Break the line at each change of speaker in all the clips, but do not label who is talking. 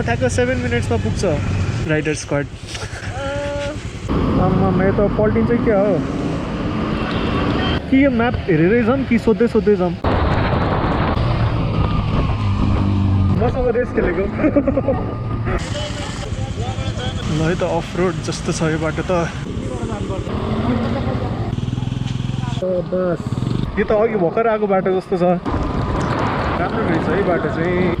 ठ्याक्क 7 मिनट्समा पुग्छ rider squad. आम्मा यो त पल्टिन्छ क्या हो कि यो म्याप हेरेरै जाऊँ कि सोध्दै सोध्दै जाऊँ। मसँग रेस खेलेको ल है त अफ रोड जस्तो छ यो बाटो त। बस यो त अघि भर्खर आएको बाटो जस्तो छ। राम्रो रहेछ है बाटो चाहिँ,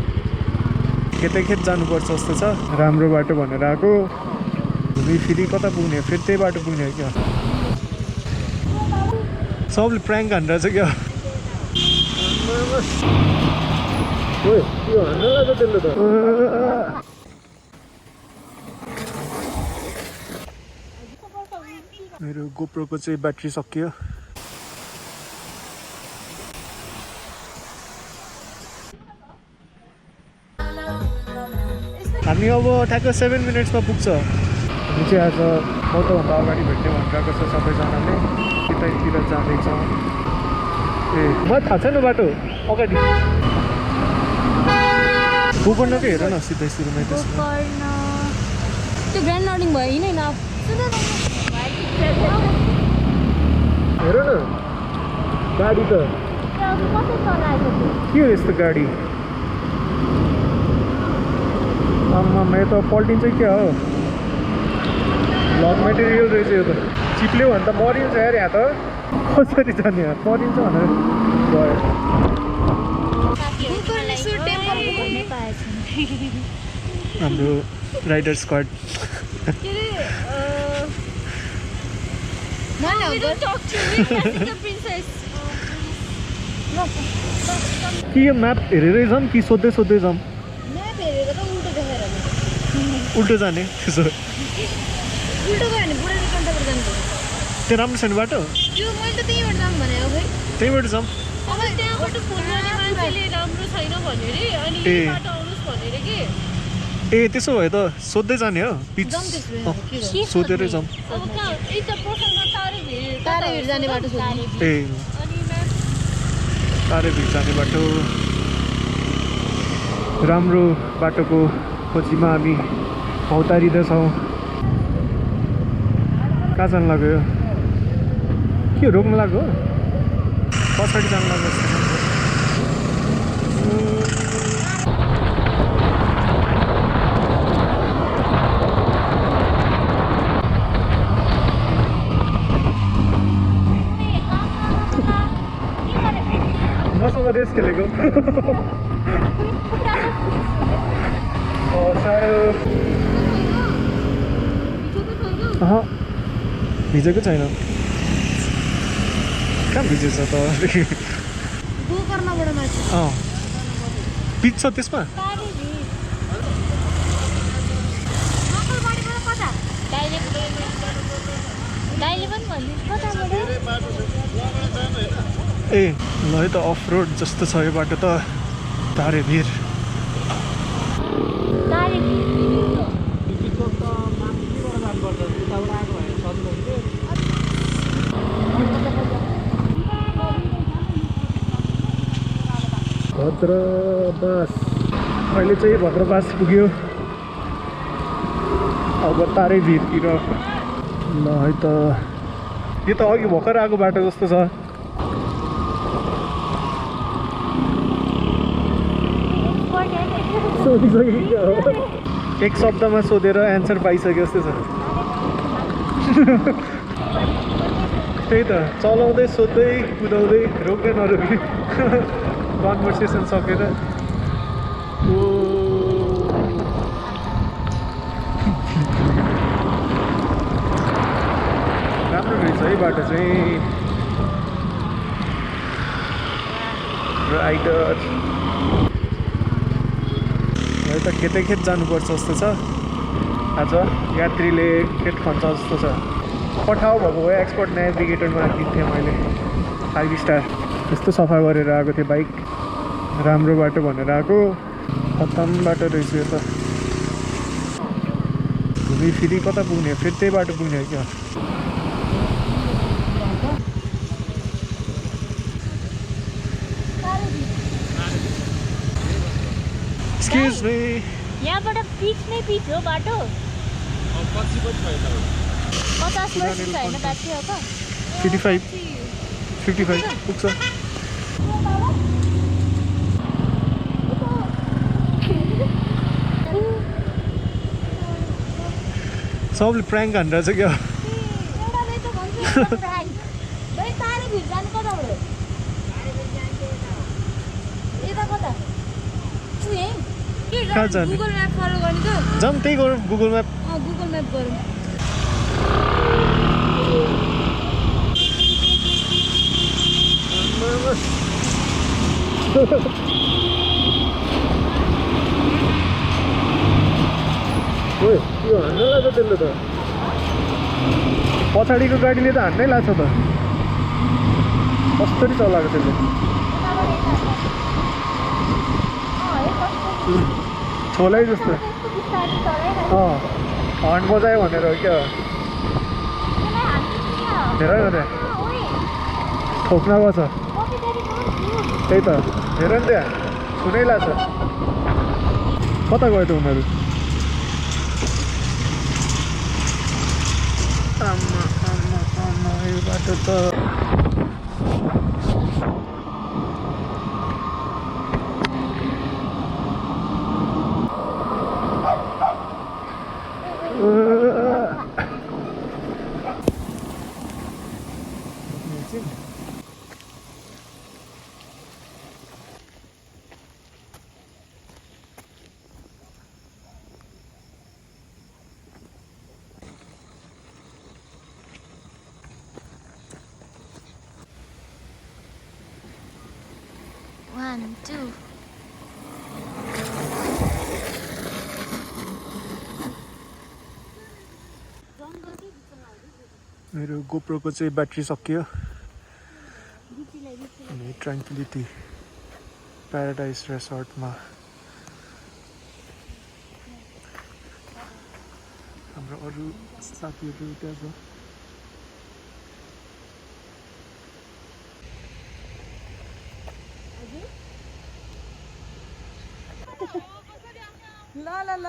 खेतैखेत जानुपर्छ जस्तो छ। राम्रो बाटो भनेर आएको, घुमी फेरि कता पुग्ने, फेरि त्यही बाटो पुग्ने हो क्या। सबले प्र्याङ्क हानेर चाहिँ क्या। मेरो गोप्रोको चाहिँ ब्याट्री सकियो। हामी अब ठ्याक्क 7 मिनट्समा पुग्छ। हामी चाहिँ आज मोटोभन्दा अगाडि भेट्ने भनिरहेको छ सबैजनाले, त्यतैतिर जाँदैछौँ। ए मलाई थाहा छैन बाटो अगाडि गोकर्णकै हेर न सिधै सुरुमै त्यसमा
त्यो ग्रान्ड लर्निङ भयो यिनै न
हेर न गाडी त के हो यस्तो गाडी। आम्मा यो त पल्टिन्छ क्या हो। लग मेटेरियल रहेछ यो त। चिप्ल्यो भने त मरिन्छ यार यहाँ त। कसरी जाने यार, मरिन्छ भनेर गयो। हाम्रो राइडर स्क्वाड कि यो म्याप हेरेरै जाऊँ कि सोध्दै सोध्दै जाऊँ। उल्टो जाने त्यसो त्यो राम्रो छैन बाटो। त्यहीँबाट जाऊँ। ए त्यसो भए त सोध्दै जाने हो, पिच सोधेरै जाऊँ। ए तारेभिर जाने बाटो। राम्रो बाटोको खोजीमा हामी भौतारिँदैछौँ। कहाँ जानु लाग्यो, के रोक्नु लाग्यो, पछाडि जानु लाग्यो। मसँग रेस खेलेको भिजेको छैन। कहाँ भिजेछ त? पिच छ त्यसमा। ए ल है त अफ रोड जस्तो छ यो बाटो त। तारेभिर भद्रबास। अहिले चाहिँ भद्रबास पुग्यो, अब तारेभिरतिर। ल है त यो त अघि भर्खर आएको बाटो जस्तो छ। एक शब्दमा सोधेर एन्सर पाइसक्यो जस्तो छ। त्यही त चलाउँदै सोध्दै कुदाउँदै रोक्दै नरोक्ने कन्भर्सेसन सकेर। राम्रो रहेछ है बाटो चाहिँ। राइडर है त खेतैखेत जानुपर्छ जस्तो छ आज। यात्रीले खेत खन्छ जस्तो छ। पठाउ भएको भए एक्सपर्ट नेभिगेटरमा किन्थेँ मैले 5 स्टार। यस्तो सफा गरेर आएको थिएँ बाइक। राम्रो बाटो भनेर आएको, खतम बाटो रहेछ यो त। घुमी फेरि कता पुग्ने, फेरि त्यही बाटो पुग्ने हो क्या। Excuse me.
यहाँबाट पिच नै पिच हो बाटो 50 वर्ष छैन बाटो हो त
55 पुग्छ सबले प्राङ्क हान्दैछ क्या कहाँ जाने
गुगल म्याप फलो गर्ने त
जाऊँ त्यही गरौँ गुगल म्याप
गुगल म्याप गरौँ
ओए यो हान्नै लाग्छ त्यसले त पछाडिको गाडीले त हान्नै लाग्छ त कसरी चलाएको त्यसले छोलै जस्तो हर्न बजायो भनेर हो क्या हेर न त्यहाँ ठोक्न गएको छ त्यही त हेर नि त्यहाँ सुनै लाग्छ कता गयो त उनीहरू आमा आमा आमा यो बाटो त
One, two.
मेरो गोप्रोको चाहिँ ब्याट्री सकियो अनि ट्रान्क्विलिटी प्याराडाइज रेसर्टमा हाम्रो अरू साथीहरू त्यहाँ छ
ल ल ल